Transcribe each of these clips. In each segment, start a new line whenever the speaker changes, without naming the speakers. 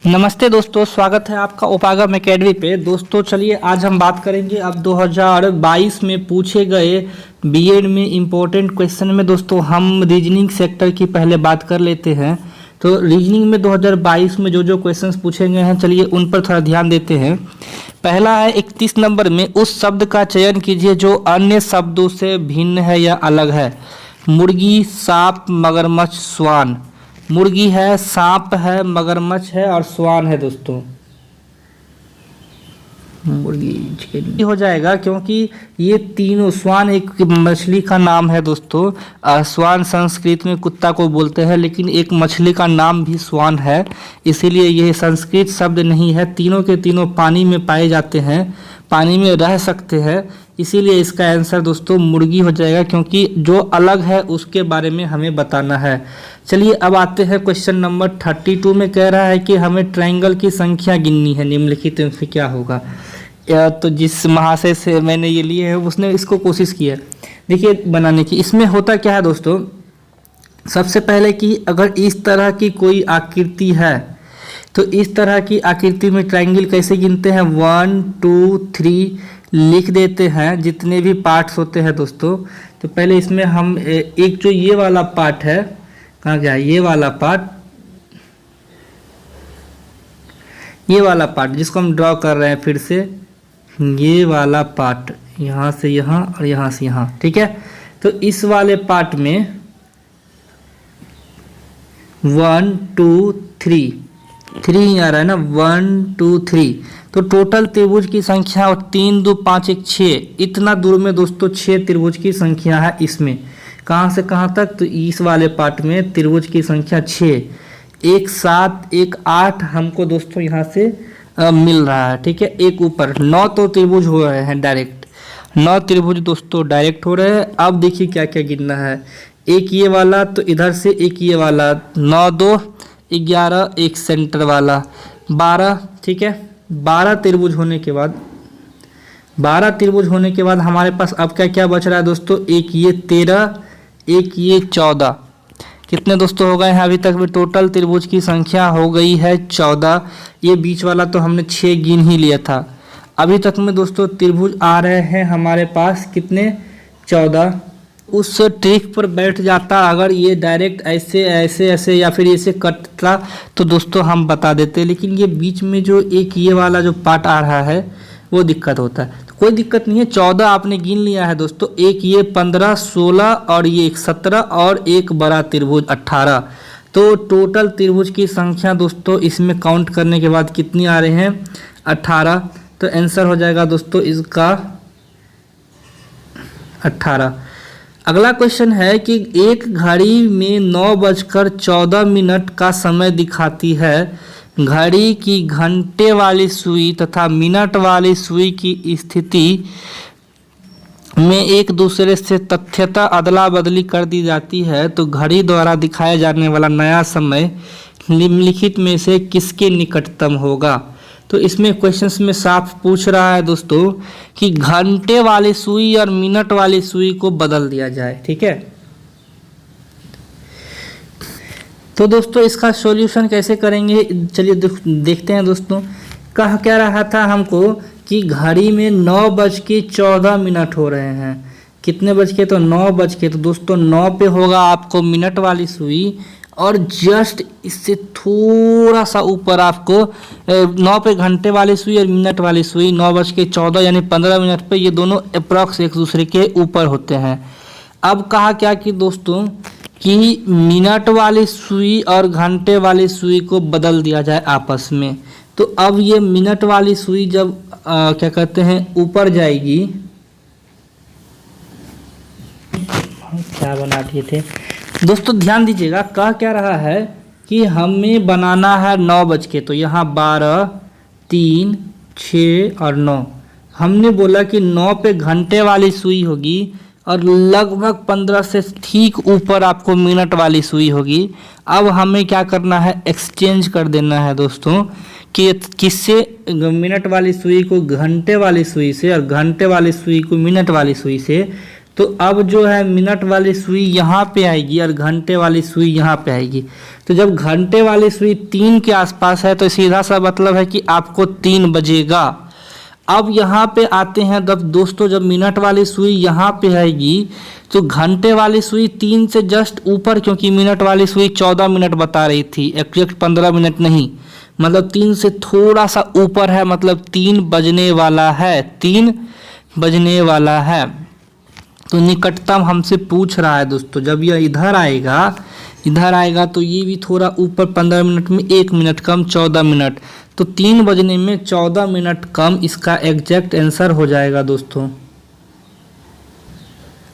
नमस्ते दोस्तों, स्वागत है आपका उपागम एकेडमी पे। दोस्तों चलिए आज हम बात करेंगे अब 2022 में पूछे गए बीएड में इम्पोर्टेंट क्वेश्चन में। दोस्तों हम रीजनिंग सेक्टर की पहले बात कर लेते हैं। तो रीजनिंग में 2022 में जो जो क्वेश्चंस पूछे गए हैं, चलिए उन पर थोड़ा ध्यान देते हैं। पहला है 31 नंबर में, उस शब्द का चयन कीजिए जो अन्य शब्दों से भिन्न है या अलग है। मुर्गी, सांप, मगरमच्छ, श्वान। मुर्गी है, सांप है, मगरमच्छ है और श्वान है। दोस्तों मुर्गी हो जाएगा क्योंकि ये तीनों, श्वान एक मछली का नाम है। दोस्तों श्वान संस्कृत में कुत्ता को बोलते हैं, लेकिन एक मछली का नाम भी श्वान है, इसीलिए ये संस्कृत शब्द नहीं है। तीनों के तीनों पानी में पाए जाते हैं, पानी में रह सकते हैं, इसीलिए इसका आंसर दोस्तों मुर्गी हो जाएगा, क्योंकि जो अलग है उसके बारे में हमें बताना है। चलिए अब आते हैं क्वेश्चन नंबर 32 में। कह रहा है कि हमें ट्रायंगल की संख्या गिननी है, निम्नलिखित में से क्या होगा। तो जिस महाशय से मैंने ये लिए है उसने इसको कोशिश की है देखिए बनाने की। इसमें होता क्या है दोस्तों, सबसे पहले कि अगर इस तरह की कोई आकृति है तो इस तरह की आकृति में ट्रायंगल कैसे गिनते हैं, 1 2 3 लिख देते हैं जितने भी पार्ट्स होते हैं। दोस्तों तो पहले इसमें हम एक जो ये वाला पार्ट है, कहाँ गया ये वाला पार्ट जिसको हम ड्रॉ कर रहे हैं, फिर से ये वाला पार्ट यहाँ से यहाँ और यहाँ से यहाँ, ठीक है। तो इस वाले पार्ट में 1 2 3 आ रहा है ना, 1 2 3। तो टोटल त्रिभुज की संख्या 3 2 5 1 6, इतना दूर में दोस्तों 6 त्रिभुज की संख्या है इसमें। कहाँ से कहाँ तक, तो इस वाले पार्ट में त्रिभुज की संख्या 6, 1 7 1 8 हमको दोस्तों यहाँ से मिल रहा है, ठीक है। एक ऊपर 9 तो त्रिभुज हो रहे हैं डायरेक्ट, 9 त्रिभुज दोस्तों डायरेक्ट हो रहे हैं। अब देखिए क्या क्या गिनना है, एक ये वाला, तो इधर से एक ये वाला, 9 2 11, एक सेंटर वाला 12, ठीक है। 12 त्रिभुज होने के बाद हमारे पास अब क्या क्या बच रहा है दोस्तों, एक ये 13, एक ये 14। कितने दोस्तों हो गए हैं अभी तक में, टोटल त्रिभुज की संख्या हो गई है 14। ये बीच वाला तो हमने 6 गिन ही लिया था। अभी तक में दोस्तों त्रिभुज आ रहे हैं हमारे पास कितने, 14। उस ट्रिक पर बैठ जाता, अगर ये डायरेक्ट ऐसे ऐसे ऐसे या फिर ऐसे कटता तो दोस्तों हम बता देते, लेकिन ये बीच में जो एक ये वाला जो पार्ट आ रहा है वो दिक्कत होता है। तो कोई दिक्कत नहीं है, 14 आपने गिन लिया है दोस्तों। एक ये 15 16 और ये एक 17 और एक बड़ा त्रिभुज 18। तो टोटल त्रिभुज की संख्या दोस्तों इसमें काउंट करने के बाद कितनी आ रहे हैं, 18। तो आंसर हो जाएगा दोस्तों इसका 18। अगला क्वेश्चन है कि एक घड़ी में 9:14 का समय दिखाती है। घड़ी की घंटे वाली सुई तथा मिनट वाली सुई की स्थिति में एक दूसरे से तथ्यता अदला बदली कर दी जाती है, तो घड़ी द्वारा दिखाया जाने वाला नया समय निम्नलिखित में से किसके निकटतम होगा। तो इसमें क्वेश्चंस में साफ पूछ रहा है दोस्तों कि घंटे वाली सुई और मिनट वाली सुई को बदल दिया जाए, ठीक है। तो दोस्तों इसका सॉल्यूशन कैसे करेंगे, चलिए देखते हैं दोस्तों। कह क्या रहा था हमको कि घड़ी में 9:14 हो रहे हैं। कितने बज के, तो 9 बज के। तो दोस्तों 9 पे होगा आपको मिनट वाली सुई, और जस्ट इससे थोड़ा सा ऊपर आपको 9 पे घंटे वाली सुई और मिनट वाली सुई 9:14 यानी 15 मिनट पे, ये दोनों अप्रॉक्स एक दूसरे के ऊपर होते हैं। अब कहा क्या कि दोस्तों कि मिनट वाली सुई और घंटे वाली सुई को बदल दिया जाए आपस में। तो अब ये मिनट वाली सुई जब क्या कहते हैं ऊपर जाएगी, क्या बना दिए थे दोस्तों, ध्यान दीजिएगा। कह क्या रहा है कि हमें बनाना है 9 बज के, तो यहाँ 12 3 6 और 9। हमने बोला कि 9 पे घंटे वाली सुई होगी और लगभग 15 से ठीक ऊपर आपको मिनट वाली सुई होगी। अब हमें क्या करना है, एक्सचेंज कर देना है दोस्तों कि किससे, मिनट वाली सुई को घंटे वाली सुई से और घंटे वाली सुई को मिनट वाली सुई से। तो अब जो है मिनट वाली सुई यहाँ पे आएगी और घंटे वाली सुई यहाँ पे आएगी। तो जब घंटे वाली सुई 3 के आसपास है तो सीधा सा मतलब है कि आपको 3 बजेगा। अब यहाँ पे आते हैं जब दोस्तों, जब मिनट वाली सुई यहाँ पे आएगी तो घंटे वाली सुई 3 से जस्ट ऊपर, क्योंकि मिनट वाली सुई 14 मिनट बता रही थी, एग्जैक्ट 15 मिनट नहीं, मतलब 3 से थोड़ा सा ऊपर है, मतलब 3 बजने वाला है, 3 बजने वाला है। तो निकटतम हमसे पूछ रहा है दोस्तों, जब यह इधर आएगा तो ये भी थोड़ा ऊपर, 15 मिनट में 1 मिनट कम, 14 मिनट, तो 3 बजने में 14 मिनट कम इसका एग्जैक्ट आंसर हो जाएगा दोस्तों।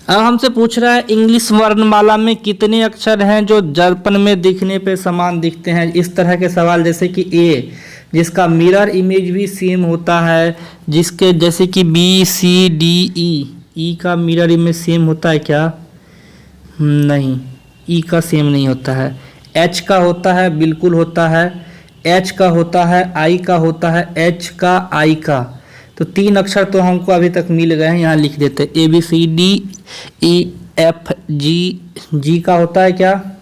अब हमसे पूछ रहा है इंग्लिश वर्णमाला में कितने अक्षर हैं जो दर्पण में दिखने पे समान दिखते हैं। इस तरह के सवाल, जैसे कि ए जिसका मिरर इमेज भी सेम होता है, जिसके जैसे कि बी सी डी ई का मिरर इमेज सेम होता है क्या? नहीं, ई का सेम नहीं होता है। एच का होता है, बिल्कुल होता है। एच का होता है, आई का होता है, एच का, आई का। तो 3 अक्षर तो हमको अभी तक मिल गए हैं, यहाँ लिख देते हैं। A B C D E F G. G का होता है क्या?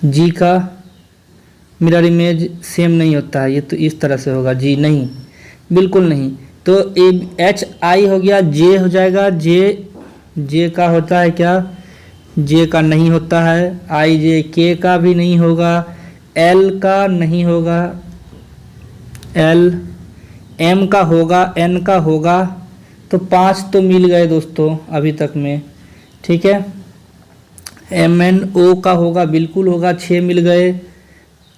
जी का मिरर इमेज सेम नहीं होता है, ये तो इस तरह से होगा। जी नहीं, बिल्कुल नहीं। तो एच आई हो गया, जे हो जाएगा। जे का होता है क्या? जे का नहीं होता है। आई जे, के का भी नहीं होगा। एल का नहीं होगा। एल, एम का होगा, एन का होगा। तो 5 तो मिल गए दोस्तों अभी तक में, ठीक है। एम एन ओ का होगा, बिल्कुल होगा, 6 मिल गए।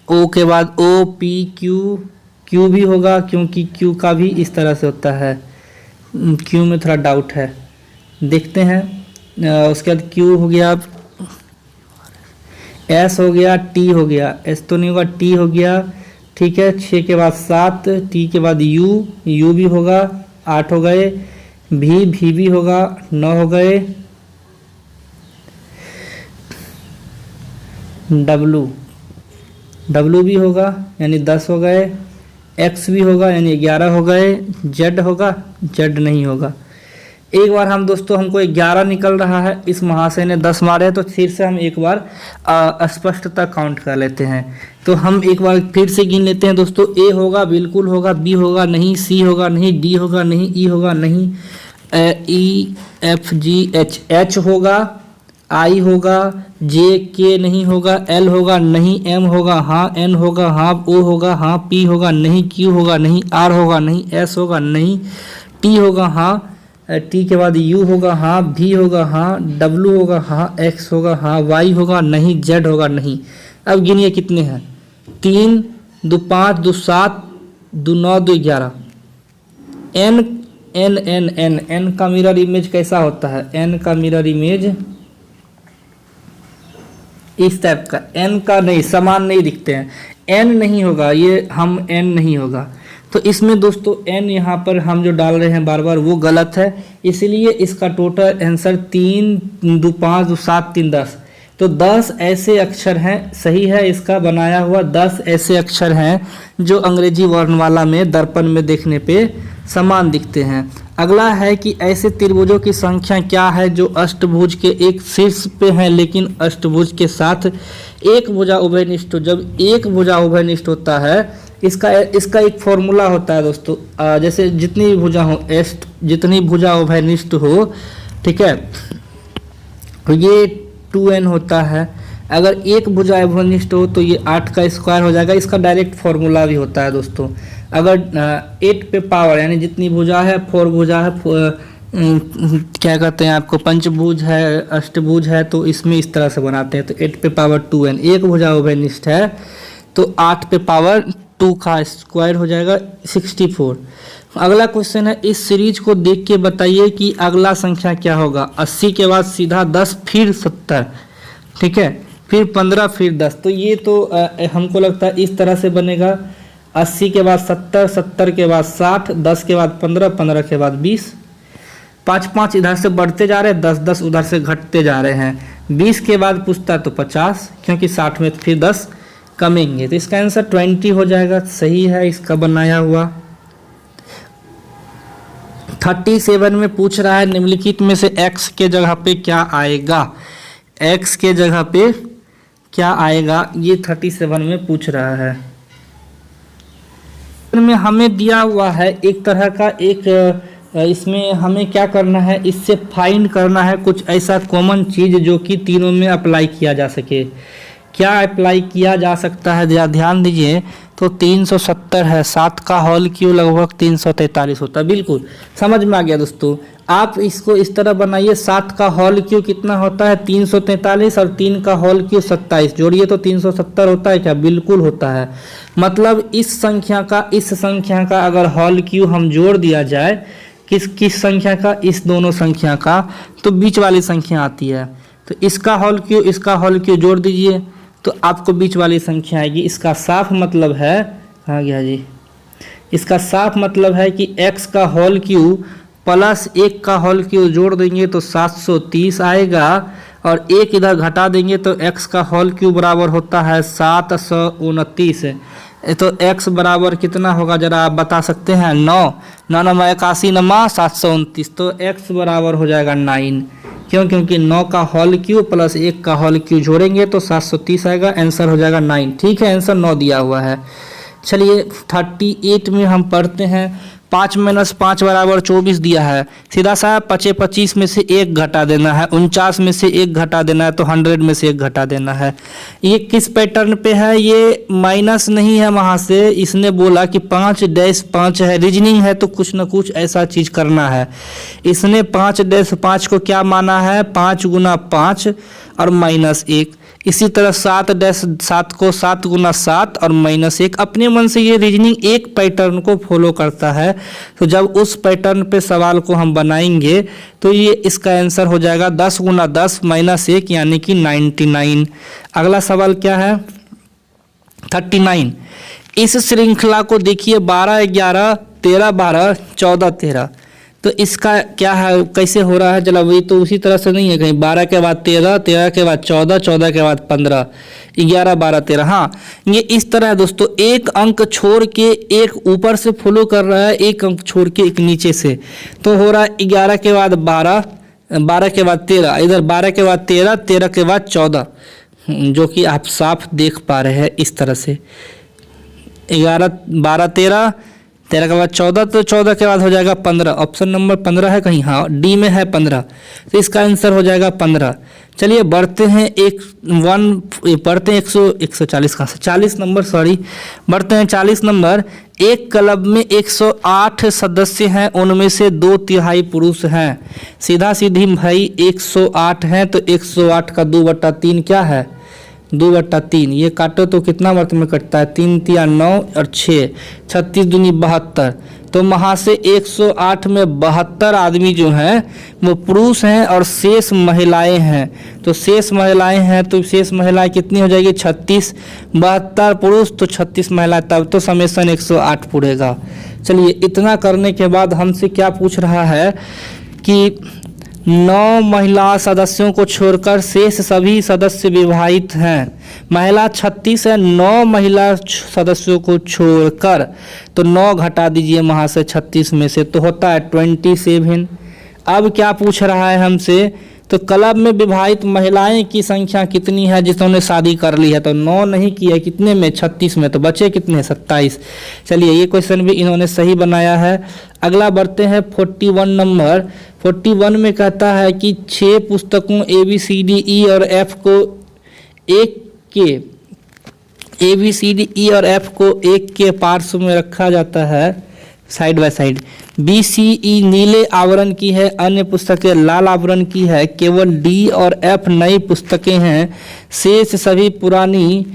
ओ के बाद ओ पी क्यू, क्यू भी होगा क्योंकि क्यू का भी इस तरह से होता है। क्यू में थोड़ा डाउट है, देखते हैं। उसके बाद क्यू हो गया, एस हो गया, टी हो गया। एस तो नहीं होगा, टी हो गया, ठीक है। 6 के बाद 7, टी के बाद यू, यू भी होगा, 8 हो गए। भी भी होगा, 9 हो गए। डब्लू भी होगा यानी 10 हो गए। एक्स भी होगा यानी 11 हो गए। जेड होगा, जेड नहीं होगा। एक बार हम दोस्तों, हमको 11 निकल रहा है, इस महाशय ने 10 मारे, तो फिर से हम एक बार स्पष्टता काउंट कर लेते हैं। तो हम एक बार फिर से गिन लेते हैं दोस्तों। ए होगा, बिल्कुल होगा। बी होगा नहीं। सी होगा नहीं। डी होगा नहीं। ई होगा नहीं। ई एफ जी एच, एच होगा। आई होगा। जे के नहीं होगा। एल होगा नहीं। एम होगा हाँ। एन होगा हाँ। ओ होगा हाँ। पी होगा नहीं। क्यू होगा नहीं। आर होगा नहीं। एस होगा नहीं। टी होगा हाँ। टी के बाद यू होगा हाँ। भी होगा हाँ। डब्लू होगा हाँ। एक्स होगा हाँ। वाई होगा नहीं। जेड होगा नहीं। अब गिनिए कितने हैं। 3 2 5 2 7 2 9 2 11। N N N N N का मिरर इमेज कैसा होता है? एन का मिरर इमेज इस टाइप का। एन का नहीं, समान नहीं दिखते हैं। एन नहीं होगा, ये हम एन नहीं होगा। तो इसमें दोस्तों एन यहाँ पर हम जो डाल रहे हैं बार बार वो गलत है, इसलिए इसका टोटल आंसर 3 2 5 2 7 3 10। तो 10 ऐसे अक्षर हैं, सही है इसका बनाया हुआ। 10 ऐसे अक्षर हैं जो अंग्रेजी वर्णमाला में दर्पण में देखने पे समान दिखते हैं। अगला है कि ऐसे त्रिभुजों की संख्या क्या है जो अष्टभुज के एक शीर्ष पे हैं लेकिन अष्टभुज के साथ एक भुजा उभयनिष्ठ हो। जब एक भुजा उभयनिष्ठ होता है, इसका एक फॉर्मूला होता है दोस्तों। जैसे जितनी भी भुजा हो, जितनी भुजा उभयनिष्ठ हो, ठीक है, तो ये 2n होता है। अगर एक भुजा उभयनिष्ठ हो तो ये 8 का स्क्वायर हो जाएगा। इसका डायरेक्ट फॉर्मूला भी होता है दोस्तों। अगर 8 पे पावर यानी जितनी भुजा है, 4 भुजा है, क्या कहते हैं आपको, पंचभुज है, अष्टभुज है, तो इसमें इस तरह से बनाते हैं। तो 8 पे पावर 2n, एक भुजा उभयनिष्ठ है तो 8 पे पावर 2 का स्क्वायर हो जाएगा 64। अगला क्वेश्चन है, इस सीरीज को देख के बताइए कि अगला संख्या क्या होगा। 80 के बाद सीधा 10 फिर 70, ठीक है, फिर 15 फिर 10। तो ये तो हमको लगता है इस तरह से बनेगा। 80 के बाद 70, 70 के बाद 60, 10 के बाद 15, 15 के बाद 20, 5 इधर से बढ़ते जा रहे हैं, 10 उधर से घटते जा रहे हैं। 20 के बाद पूछता है तो 50, क्योंकि 60 में फिर 10 कमेंगे। तो इसका आंसर 20 हो जाएगा। सही है इसका बनाया हुआ। 37 में पूछ रहा है निम्नलिखित में से x के जगह पे क्या आएगा, x के जगह पे क्या आएगा, ये 37 में पूछ रहा है। में हमें दिया हुआ है एक तरह का एक इसमें हमें क्या करना है, इससे फाइंड करना है कुछ ऐसा कॉमन चीज़ जो कि तीनों में अप्लाई किया जा सके। क्या अप्लाई किया जा सकता है, ध्यान दीजिए। तो 370 है, 7 का होल क्यों लगभग 343 होता है। बिल्कुल समझ में आ गया दोस्तों। आप इसको इस तरह बनाइए, 7 का होल क्यों कितना होता है 343 और 3 का होल क्यों 27, जोड़िए तो 370 होता है क्या, बिल्कुल होता है। मतलब इस संख्या का अगर होल क्यों हम जोड़ दिया जाए, किस संख्या का, इस दोनों संख्या का, तो बीच वाली संख्या आती है। तो इसका होल क्यों जोड़ दीजिए तो आपको बीच वाली संख्या आएगी। इसका साफ मतलब है, कहाँ गया जी, इसका साफ मतलब है कि x का होल क्यू प्लस 1 का होल क्यू जोड़ देंगे तो 730 आएगा, और 1 इधर घटा देंगे तो x का होल क्यू बराबर होता है 729। तो x बराबर कितना होगा जरा आप बता सकते हैं, 9 9 81 9 729, तो x बराबर हो जाएगा 9। क्यों, क्योंकि 9 का होल क्यू प्लस 1 का होल क्यू जोड़ेंगे तो 730 आएगा, आंसर हो जाएगा 9। ठीक है, आंसर 9 दिया हुआ है। चलिए 38 में हम पढ़ते हैं, 5 - 5 बराबर 24 दिया है। सीधा सा 25 में से 1 घटा देना है, 49 में से 1 घटा देना है, तो 100 में से 1 घटा देना है। ये किस पैटर्न पे है, ये माइनस नहीं है वहाँ से, इसने बोला कि 5-5 है, रीजनिंग है तो कुछ ना कुछ ऐसा चीज़ करना है। इसने 5-5 को क्या माना है, 5 × 5 और -1। इसी तरह 7-7 को 7 × 7 और -1। अपने मन से ये रीजनिंग एक पैटर्न को फॉलो करता है, तो जब उस पैटर्न पे सवाल को हम बनाएंगे तो ये इसका आंसर हो जाएगा 10 × 10 -1 यानी कि 99। अगला सवाल क्या है, 39। इस श्रृंखला को देखिए 12-11 13-12 14-13, तो इसका क्या है, कैसे हो रहा है, चलो वही तो उसी तरह से नहीं है कहीं, 12 के बाद 13, 13 के बाद 14, 14 के बाद 15, 11 12 13। हाँ, ये इस तरह है दोस्तों, एक अंक छोड़ के एक ऊपर से फॉलो कर रहा है, एक अंक छोड़ के एक नीचे से, तो हो रहा है 11 के बाद 12, 12 के बाद 13, इधर 12 के बाद 13, 13 के बाद 14, जो कि आप साफ देख पा रहे हैं इस तरह से। 11 12 13, 13 के बाद 14, तो 14 के बाद हो जाएगा 15। ऑप्शन नंबर 15 है कहीं, हाँ डी में है 15, तो इसका आंसर हो जाएगा 15। चलिए बढ़ते हैं 140 कहाँ से, 40 नंबर, सॉरी, बढ़ते हैं 40 नंबर। एक क्लब में 108 सदस्य हैं, उनमें से 2/3 पुरुष हैं। सीधा सीधी भाई 108 हैं, तो 108 का 2/3 क्या है, 2/3। ये काटो तो कितना वर्ग में कटता है, 3 × 9 और 6, 36 दूनी 72। तो वहाँ से 108 में 72 आदमी जो हैं वो पुरुष हैं और शेष महिलाएं हैं। तो शेष महिलाएं हैं, तो शेष महिलाएं कितनी हो जाएगी, 36, 72 पुरुष तो 36 महिलाएं, तब तो समेसन 108 पूरेगा। चलिए इतना करने के बाद हमसे क्या पूछ रहा है कि 9 महिला सदस्यों को छोड़कर शेष सभी सदस्य विवाहित हैं। महिला 36 है, 9 महिला सदस्यों को छोड़कर, तो 9 घटा दीजिए वहाँ से 36 में से, तो होता है 27। अब क्या पूछ रहा है हमसे, तो क्लब में विवाहित महिलाएं की संख्या कितनी है जिन्होंने शादी कर ली है, तो 9 नहीं की है, कितने में, 36 में, तो बचे कितने, 27। चलिए ये क्वेश्चन भी इन्होंने सही बनाया है। अगला बढ़ते हैं 41 नंबर। 41 में कहता है कि 6 पुस्तकों ABCDE और F को एक के पार्श्व में रखा जाता है, साइड बाय साइड। BCE नीले आवरण की है, अन्य पुस्तकें लाल आवरण की है, केवल D और F नई पुस्तकें हैं, शेष सभी पुरानी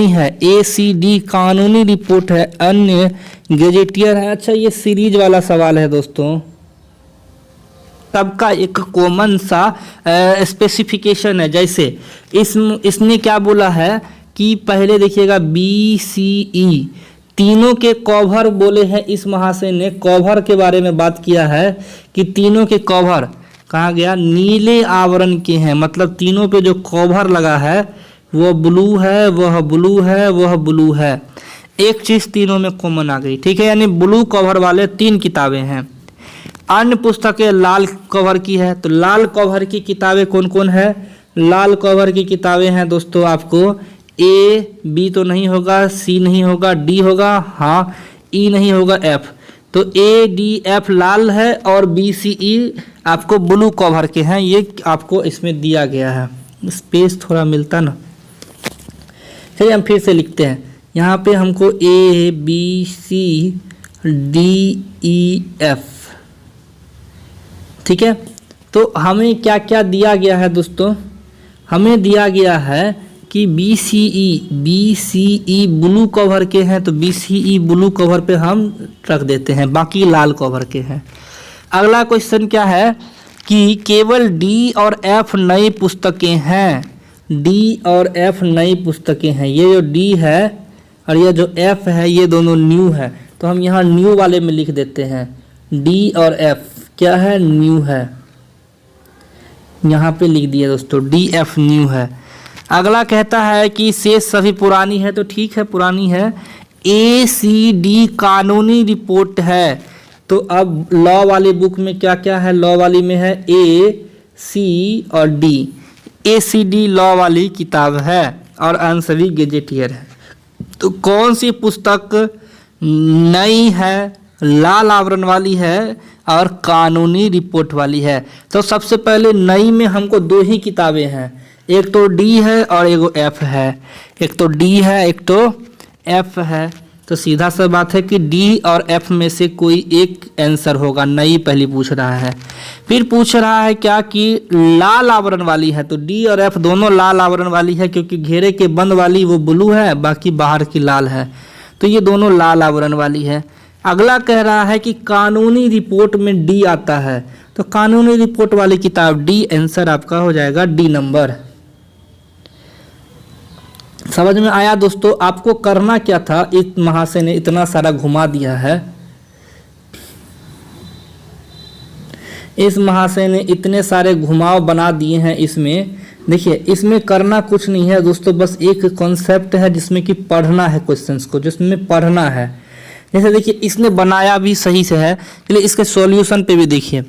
है। ACD कानूनी रिपोर्ट है, अन्य गेजेटियर है। अच्छा, ये सीरीज वाला सवाल है दोस्तों, सबका एक कॉमन सा स्पेसिफिकेशन है। जैसे इसने क्या बोला है कि पहले देखिएगा BCE तीनों के कवर बोले हैं। इस महाशय ने कवर के बारे में बात किया है कि तीनों के कवर कहाँ गया, नीले आवरण के हैं, मतलब तीनों पे जो कवर लगा है वो ब्लू है, वह ब्लू है, वह ब्लू है। एक चीज़ तीनों में कॉमन आ गई, ठीक है, यानी ब्लू कवर वाले 3 किताबें हैं। अन्य पुस्तकें लाल कवर की है। तो लाल कवर की किताबें कौन कौन है? लाल कवर की किताबें हैं दोस्तों आपको ए, बी तो नहीं होगा, सी नहीं होगा, डी होगा, हाँ ई नहीं होगा, एफ। तो ए डी एफ लाल है और बी सी ई आपको ब्लू कवर के हैं। ये आपको इसमें दिया गया है, स्पेस थोड़ा मिलता ना। चलिए हम फिर से लिखते हैं। यहाँ पे हमको A B C D E F, ठीक है। तो हमें क्या क्या दिया गया है दोस्तों? हमें दिया गया है कि बी सी ई ब्लू कवर के हैं, तो बी सी ई ब्लू कवर पे हम रख देते हैं, बाकी लाल कवर के हैं। अगला क्वेश्चन क्या है कि केवल डी और एफ नई पुस्तकें हैं। डी और एफ नई पुस्तकें हैं। ये जो डी है और ये जो एफ है ये दोनों न्यू है, तो हम यहाँ न्यू वाले में लिख देते हैं। डी और एफ क्या है? न्यू है। यहाँ पे लिख दिया दोस्तों, डी एफ न्यू है। अगला कहता है कि शेष सभी पुरानी है, तो ठीक है पुरानी है। ए सी डी कानूनी रिपोर्ट है। तो अब लॉ वाली बुक में क्या क्या है? लॉ वाली में है ए सी और डी। ए सी डी लॉ वाली किताब है और अन्य सभी गेजेटियर है। तो कौन सी पुस्तक नई है, लाल आवरण वाली है और कानूनी रिपोर्ट वाली है? तो सबसे पहले नई में हमको दो ही किताबें हैं, एक तो डी है और एक एफ है। एक तो डी है, एक तो एफ है। तो सीधा सा बात है कि डी और एफ में से कोई एक आंसर होगा। नई पहली पूछ रहा है। फिर पूछ रहा है क्या कि लाल आवरण वाली है। तो डी और एफ दोनों लाल आवरण वाली है, क्योंकि घेरे के बंद वाली वो ब्लू है, बाकी बाहर की लाल है। तो ये दोनों लाल आवरण वाली है। अगला कह रहा है कि कानूनी रिपोर्ट में डी आता है। तो कानूनी रिपोर्ट वाली किताब डी, आंसर आपका हो जाएगा डी नंबर। समझ में आया दोस्तों? आपको करना क्या था? इस महाशय ने इतना सारा घुमा दिया है, इस महाशय ने इतने सारे घुमाव बना दिए हैं इसमें। देखिए इसमें करना कुछ नहीं है दोस्तों, बस एक कॉन्सेप्ट है जिसमें कि पढ़ना है क्वेश्चंस को, जिसमें पढ़ना है। जैसे देखिए इसने बनाया भी सही से है, चलिए इसके सॉल्यूशन पे भी देखिए।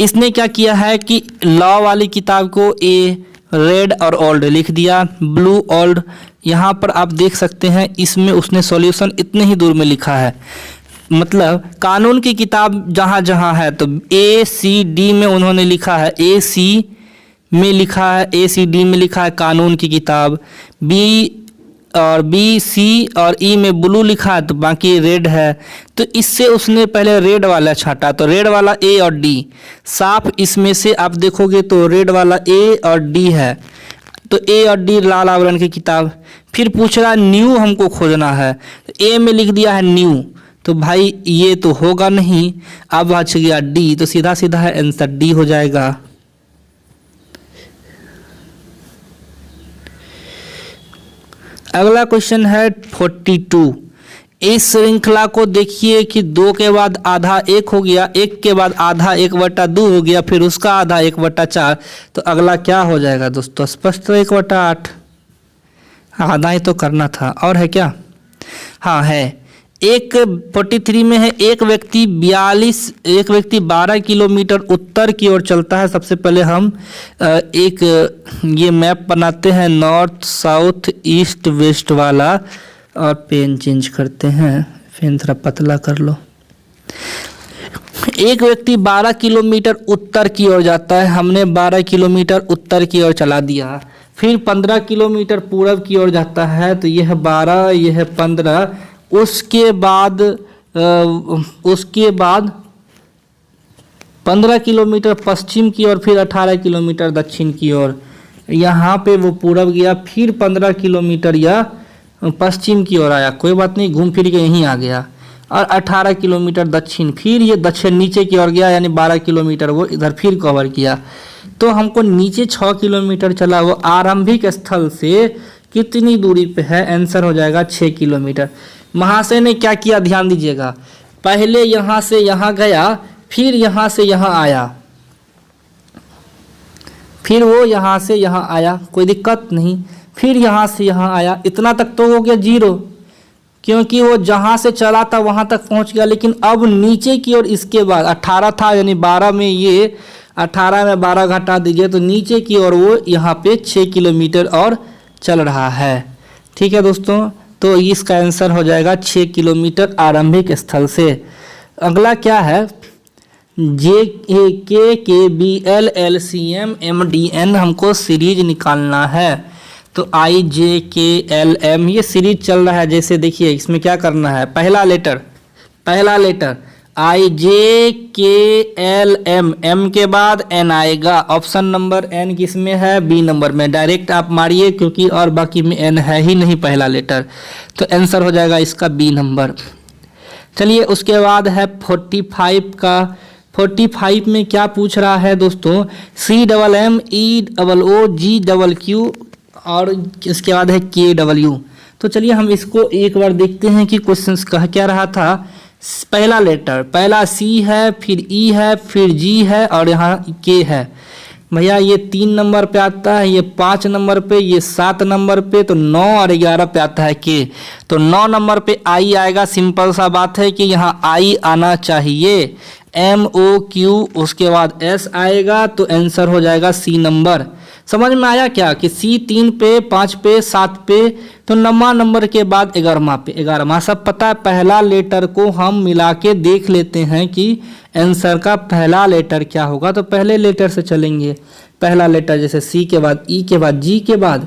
इसने क्या किया है कि लॉ वाली किताब को ए रेड और ओल्ड लिख दिया, ब्लू ओल्ड। यहाँ पर आप देख सकते हैं इसमें उसने सॉल्यूशन इतने ही दूर में लिखा है। मतलब कानून की किताब जहाँ जहाँ है तो ए सी डी में उन्होंने लिखा है, ए सी में लिखा है, ए सी डी में लिखा है कानून की किताब। बी और बी सी और ई में ब्लू लिखा है, तो बाकी रेड है। तो इससे उसने पहले रेड वाला छांटा, तो रेड वाला ए और डी साफ इसमें से आप देखोगे तो रेड वाला ए और डी है। तो ए और डी लाल आवरण की किताब। फिर पूछ रहा न्यू हमको खोजना है, तो ए में लिख दिया है न्यू, तो भाई ये तो होगा नहीं। अब बच गया डी, तो सीधा सीधा है आंसर डी हो जाएगा। अगला क्वेश्चन है 42। इस श्रृंखला को देखिए कि 2 के बाद आधा 1 हो गया, 1 के बाद आधा 1/2 हो गया, फिर उसका आधा 1/4। तो अगला क्या हो जाएगा दोस्तों? स्पष्ट 1/8। आधा ही तो करना था, और है क्या? हाँ है। 43 में है एक व्यक्ति 12 किलोमीटर उत्तर की ओर चलता है। सबसे पहले हम एक ये मैप बनाते हैं, नॉर्थ साउथ ईस्ट वेस्ट वाला, और पेन चेंज करते हैं, पेन थोड़ा पतला कर लो। एक व्यक्ति 12 किलोमीटर उत्तर की ओर जाता है, हमने 12 किलोमीटर उत्तर की ओर चला दिया। फिर 15 किलोमीटर पूर्व की ओर जाता है, तो यह 12 यह 15। उसके बाद 15 किलोमीटर पश्चिम की ओर, फिर 18 किलोमीटर दक्षिण की ओर। यहाँ पे वो पूर्व गया, फिर 15 किलोमीटर या पश्चिम की ओर आया, कोई बात नहीं, घूम फिर के यहीं आ गया। और 18 किलोमीटर दक्षिण, फिर ये दक्षिण नीचे की ओर गया, यानी 12 किलोमीटर वो इधर फिर कवर किया। तो हमको नीचे 6 किलोमीटर चला, वो आरंभिक स्थल से कितनी दूरी पे है? आंसर हो जाएगा 6 किलोमीटर। महाशय ने क्या किया ध्यान दीजिएगा, पहले यहाँ से यहाँ गया, फिर यहाँ से यहाँ आया, फिर वो यहाँ से यहाँ आया, कोई दिक्कत नहीं। फिर यहाँ से यहाँ आया, इतना तक तो हो गया 0। क्योंकि वो जहाँ से चला था वहाँ तक पहुँच गया, लेकिन अब नीचे की ओर इसके बाद 18 था, यानी 12 में ये 18 में 12 घटा दीजिए तो नीचे की ओर वो यहाँ पे 6 किलोमीटर और चल रहा है। ठीक है दोस्तों, तो इसका आंसर हो जाएगा 6 किलोमीटर आरंभिक स्थल से। अगला क्या है, JK LLCM MDN हमको सीरीज निकालना है। तो IJKLM ये सीरीज चल रहा है। जैसे देखिए इसमें क्या करना है, पहला लेटर IJKLM, M के बाद N आएगा। ऑप्शन नंबर N किस में है, B नंबर में। डायरेक्ट आप मारिए क्योंकि और बाकी में N है ही नहीं पहला लेटर, तो आंसर हो जाएगा इसका B नंबर। चलिए उसके बाद है 45 का। 45 में क्या पूछ रहा है दोस्तों, CMMEOOGQQ और इसके बाद है KW। तो चलिए हम इसको एक बार देखते हैं कि क्वेश्चन कह क्या रहा था। पहला लेटर, पहला C है, फिर E है, फिर G है और यहाँ K है। भैया ये 3 नंबर पे आता है, ये 5 नंबर पे, ये 7 नंबर पे, तो 9 और 11 पे आता है K। तो 9 नंबर पे I आएगा। सिंपल सा बात है कि यहाँ I आना चाहिए। MOQ उसके बाद S आएगा, तो आंसर हो जाएगा C नंबर। समझ में आया क्या कि C 3 पे, 5 पे, 7 पे, तो 9वां नंबर के बाद 11वां पे। 11वां सब पता है। पहला लेटर को हम मिला के देख लेते हैं कि आंसर का पहला लेटर क्या होगा। तो पहले लेटर से चलेंगे। पहला लेटर जैसे C के बाद E के बाद G के बाद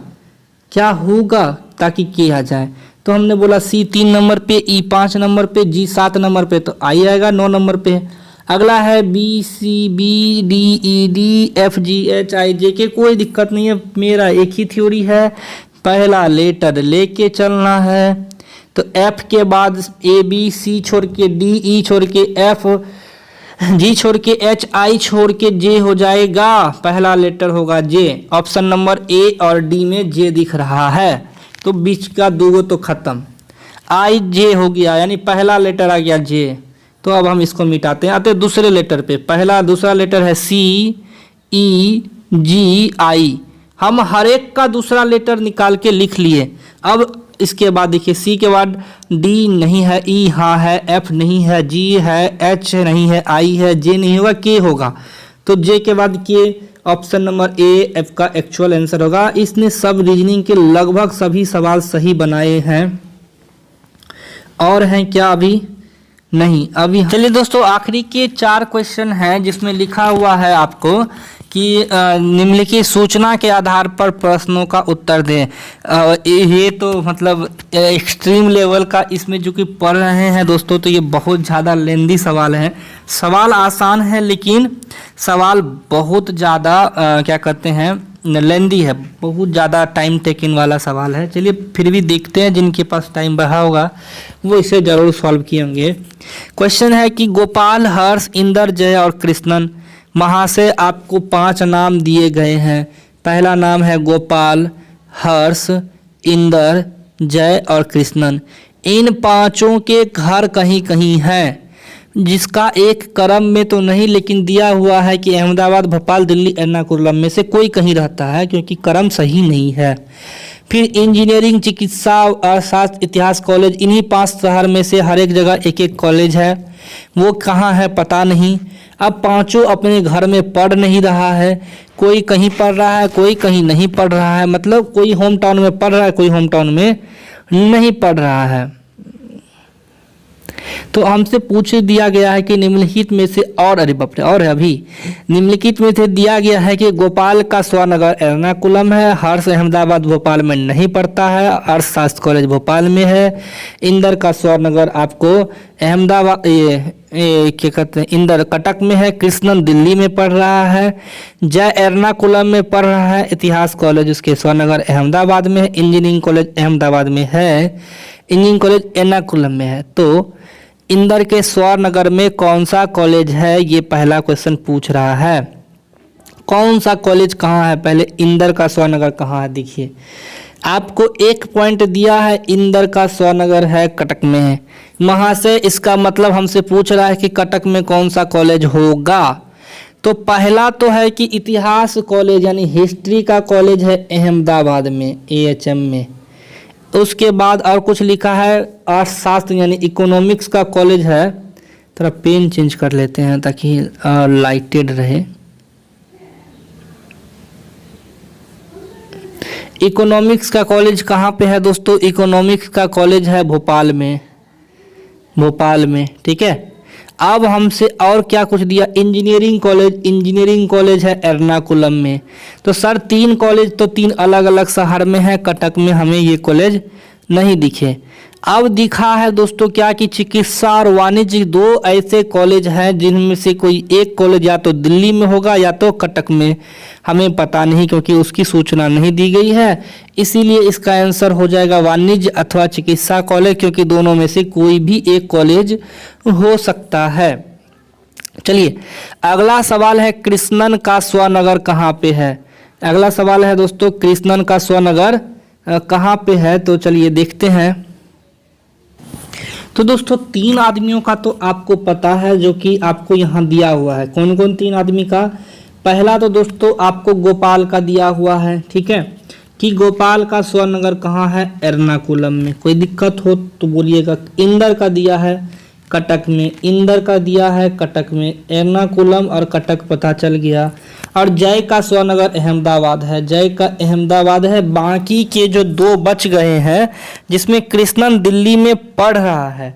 क्या होगा ताकि K आ जाए। तो हमने बोला C 3 नंबर पे, E 5 नंबर पे, G 7 नंबर पे, तो I आएगा 9 नंबर पे। अगला है BCBDEDFGHIJK, कोई दिक्कत नहीं है, मेरा एक ही थ्योरी है, पहला लेटर लेके चलना है। तो F के बाद ABC छोड़ के D, E छोड़ के F, G छोड़ के H, I छोड़ के J हो जाएगा। पहला लेटर होगा J। ऑप्शन नंबर A और D में J दिख रहा है, तो बीच का दो तो खत्म। IJ हो गया, यानी पहला लेटर आ गया J। तो अब हम इसको मिटाते हैं, आते दूसरे लेटर पे। दूसरा लेटर है C E G I। हम हर एक का दूसरा लेटर निकाल के लिख लिए। अब इसके बाद देखिए C के बाद D नहीं है, E हाँ है, F नहीं है, G है, H नहीं है, I है, J नहीं होगा, K होगा। तो J के बाद K। Option number A F का एक्चुअल आंसर होगा। इसने सब रीजनिंग के लगभग सभी सवाल सही बनाए हैं। और हैं क्या अभी नहीं, अभी चलिए दोस्तों आखिरी के 4 क्वेश्चन हैं जिसमें लिखा हुआ है आपको कि निम्नलिखित सूचना के आधार पर प्रश्नों का उत्तर दें। ये तो मतलब एक्सट्रीम लेवल का इसमें जो कि पढ़ रहे हैं दोस्तों, तो ये बहुत ज़्यादा लेंदी सवाल है। सवाल आसान है लेकिन सवाल बहुत ज़्यादा क्या कहते हैं लेंदी है, बहुत ज़्यादा टाइम टेकिंग वाला सवाल है। चलिए फिर भी देखते हैं, जिनके पास टाइम रहा होगा वो इसे ज़रूर सॉल्व किए होंगे। क्वेश्चन है कि गोपाल, हर्ष, इंदर, जय और कृष्णन महाशय आपको 5 नाम दिए गए हैं। पहला नाम है गोपाल, हर्ष, इंदर, जय और कृष्णन। इन 5 के घर कहीं कहीं हैं, जिसका एक क्रम में तो नहीं लेकिन दिया हुआ है कि अहमदाबाद, भोपाल, दिल्ली, एर्नाकुलम में से कोई कहीं रहता है, क्योंकि क्रम सही नहीं है। फिर इंजीनियरिंग, चिकित्सा, अर्थशास्त्र, इतिहास कॉलेज, इन्हीं 5 शहर में से हर एक जगह एक एक कॉलेज है। वो कहाँ है पता नहीं। अब 5 अपने घर में पढ़ नहीं रहा है, कोई कहीं पढ़ रहा है, कोई कहीं नहीं पढ़ रहा है। मतलब कोई होम टाउन में पढ़ रहा है, कोई होम टाउन में नहीं पढ़ रहा है। तो हमसे पूछ दिया गया है कि निम्नलिखित में से और अरे बाप रे और है अभी निम्नलिखित में से दिया गया है कि गोपाल का स्वनगर एर्नाकुलम है, हर्ष अहमदाबाद भोपाल में नहीं पढ़ता है, अर्थशास्त्र कॉलेज भोपाल में है। इंदर का स्वनगर आपको अहमदाबाद क्या कहते हैं इंदर कटक में है, कृष्णन दिल्ली में पढ़ रहा है, जय एर्नाकुलम में पढ़ रहा है, इतिहास कॉलेज उसके स्वनगर अहमदाबाद में है, इंजीनियरिंग कॉलेज अहमदाबाद में है, इंजीनियरिंग कॉलेज एर्नाकुलम में है। तो इंदर के स्वनगर में कौन सा कॉलेज है, ये पहला क्वेश्चन पूछ रहा है। कौन सा कॉलेज कहाँ है, पहले इंदर का स्वनगर कहाँ है देखिए। आपको 1 पॉइंट दिया है, इंदर का स्वनगर है कटक में है। महाशय इसका मतलब हमसे पूछ रहा है कि कटक में कौन सा कॉलेज होगा। तो पहला तो है कि इतिहास कॉलेज यानी हिस्ट्री का कॉलेज है अहमदाबाद में, AHM में। उसके बाद और कुछ लिखा है अर्थशास्त्र यानी इकोनॉमिक्स का कॉलेज है। थोड़ा पेन चेंज कर लेते हैं ताकि लाइटेड रहे। इकोनॉमिक्स का कॉलेज कहाँ पे है दोस्तों? इकोनॉमिक्स का कॉलेज है भोपाल में, भोपाल में, ठीक है। अब हमसे और क्या कुछ दिया? इंजीनियरिंग कॉलेज, इंजीनियरिंग कॉलेज है एर्नाकुलम में। तो सर 3 कॉलेज तो 3 अलग अलग शहर में है, कटक में हमें ये कॉलेज नहीं दिखे। अब दिखा है दोस्तों क्या कि चिकित्सा और वाणिज्य 2 ऐसे कॉलेज हैं जिनमें से कोई एक कॉलेज या तो दिल्ली में होगा या तो कटक में, हमें पता नहीं क्योंकि उसकी सूचना नहीं दी गई है। इसीलिए इसका आंसर हो जाएगा वाणिज्य अथवा चिकित्सा कॉलेज, क्योंकि दोनों में से कोई भी एक कॉलेज हो सकता है। चलिए अगला सवाल है कृष्णन का स्वनगर कहाँ पे है? अगला सवाल है दोस्तों कृष्णन का स्वनगर कहाँ पे है? तो चलिए देखते हैं। तो दोस्तों 3 आदमियों का तो आपको पता है जो कि आपको यहाँ दिया हुआ है। कौन कौन 3 आदमी का? पहला तो दोस्तों आपको गोपाल का दिया हुआ है, ठीक है, कि गोपाल का स्वनगर कहाँ है? एर्नाकुलम में। कोई दिक्कत हो तो बोलिएगा। इंदर का दिया है कटक में, इंदर का दिया है कटक में, एर्नाकुलम और कटक पता चल गया। और जय का स्वनगर अहमदाबाद है, जय का अहमदाबाद है। बाकी के जो 2 बच गए हैं जिसमें कृष्णन दिल्ली में पढ़ रहा है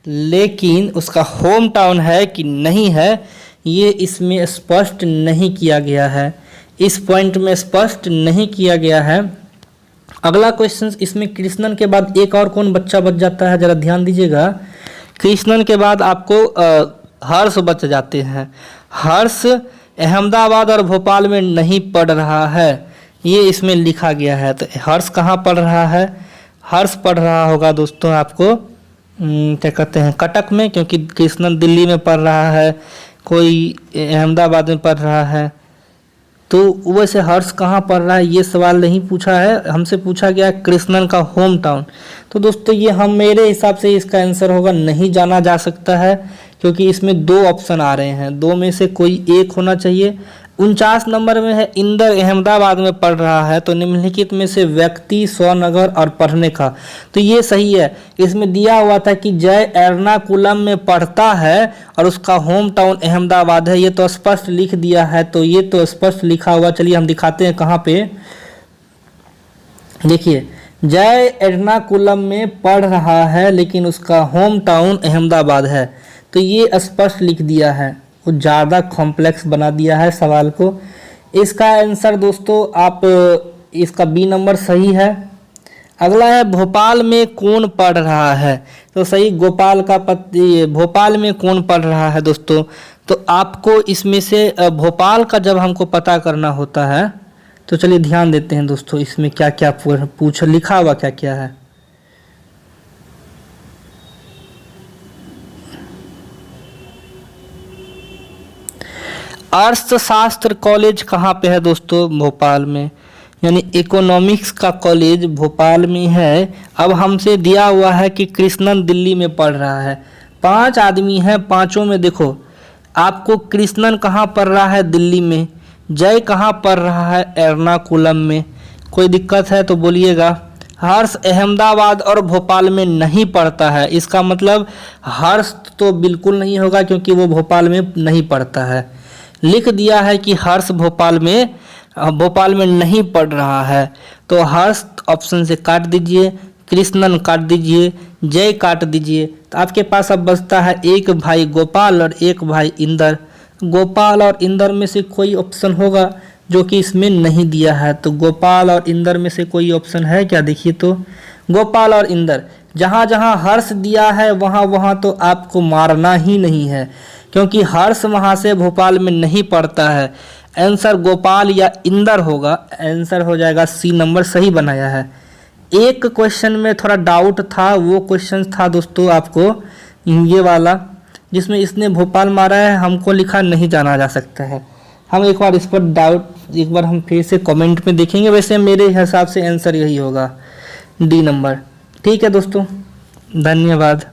लेकिन उसका होम टाउन है कि नहीं है, ये इसमें स्पष्ट नहीं किया गया है, इस पॉइंट में स्पष्ट नहीं किया गया है। अगला क्वेश्चन, इसमें कृष्णन के बाद एक और कौन बच्चा बच जाता है? जरा ध्यान दीजिएगा। कृष्णन के बाद आपको हर्ष बच जाते हैं। हर्ष अहमदाबाद और भोपाल में नहीं पढ़ रहा है, ये इसमें लिखा गया है। तो हर्ष कहाँ पढ़ रहा है? हर्ष पढ़ रहा होगा दोस्तों आपको क्या कहते हैं कटक में, क्योंकि कृष्णन दिल्ली में पढ़ रहा है, कोई अहमदाबाद में पढ़ रहा है। तो वैसे हर्ष कहाँ पढ़ रहा है ये सवाल नहीं पूछा है, हमसे पूछा गया कृष्णन का होम टाउन। तो दोस्तों ये हम मेरे हिसाब से इसका आंसर होगा नहीं जाना जा सकता है, क्योंकि इसमें 2 ऑप्शन आ रहे हैं, 2 में से कोई एक होना चाहिए। 49 नंबर में है इंदर अहमदाबाद में पढ़ रहा है, तो निम्नलिखित में से व्यक्ति स्वनगर और पढ़ने का, तो ये सही है। इसमें दिया हुआ था कि जय एर्नाकुलम में पढ़ता है और उसका होम टाउन अहमदाबाद है, ये तो स्पष्ट लिख दिया है, तो ये तो स्पष्ट लिखा हुआ। चलिए हम दिखाते हैं कहाँ पे। देखिए जय एर्नाकुलम में पढ़ रहा है लेकिन उसका होम टाउन अहमदाबाद है, तो ये स्पष्ट लिख दिया है, कुछ ज़्यादा कॉम्प्लेक्स बना दिया है सवाल को। इसका आंसर दोस्तों आप इसका बी नंबर सही है। अगला है भोपाल में कौन पढ़ रहा है? तो सही गोपाल का पति। भोपाल में कौन पढ़ रहा है दोस्तों? तो आपको इसमें से भोपाल का जब हमको पता करना होता है तो चलिए ध्यान देते हैं दोस्तों इसमें क्या क्या पूछ लिखा हुआ क्या क्या है। अर्थशास्त्र कॉलेज कहाँ पे है दोस्तों? भोपाल में, यानी इकोनॉमिक्स का कॉलेज भोपाल में है। अब हमसे दिया हुआ है कि कृष्णन दिल्ली में पढ़ रहा है। 5 आदमी हैं, 5ओं में देखो आपको कृष्णन कहाँ पढ़ रहा है? दिल्ली में। जय कहाँ पढ़ रहा है? एर्नाकुलम में। कोई दिक्कत है तो बोलिएगा। हर्ष अहमदाबाद और भोपाल में नहीं पढ़ता है, इसका मतलब हर्ष तो बिल्कुल नहीं होगा क्योंकि वो भोपाल में नहीं पढ़ता है। लिख दिया है कि हर्ष भोपाल में नहीं पढ़ रहा है, तो हर्ष ऑप्शन से काट दीजिए, कृष्णन काट दीजिए, जय काट दीजिए। तो आपके पास अब बचता है एक भाई गोपाल और एक भाई इंदर। गोपाल और इंदर में से कोई ऑप्शन होगा जो कि इसमें नहीं दिया है। तो गोपाल और इंदर में से कोई ऑप्शन है क्या? देखिए तो गोपाल और इंदर, जहाँ जहाँ हर्ष दिया है वहाँ वहाँ तो आपको मारना ही नहीं है, क्योंकि हर्ष वहाँ से भोपाल में नहीं पढ़ता है। आंसर गोपाल या इंदर होगा, आंसर हो जाएगा सी नंबर, सही बनाया है। एक क्वेश्चन में थोड़ा डाउट था, वो क्वेश्चन था दोस्तों आपको ये वाला जिसमें इसने भोपाल मारा है, हमको लिखा नहीं जाना जा सकता है। हम एक बार इस पर डाउट एक बार हम फिर से कमेंट में देखेंगे। वैसे मेरे हिसाब से आंसर यही होगा, डी नंबर। ठीक है दोस्तों, धन्यवाद।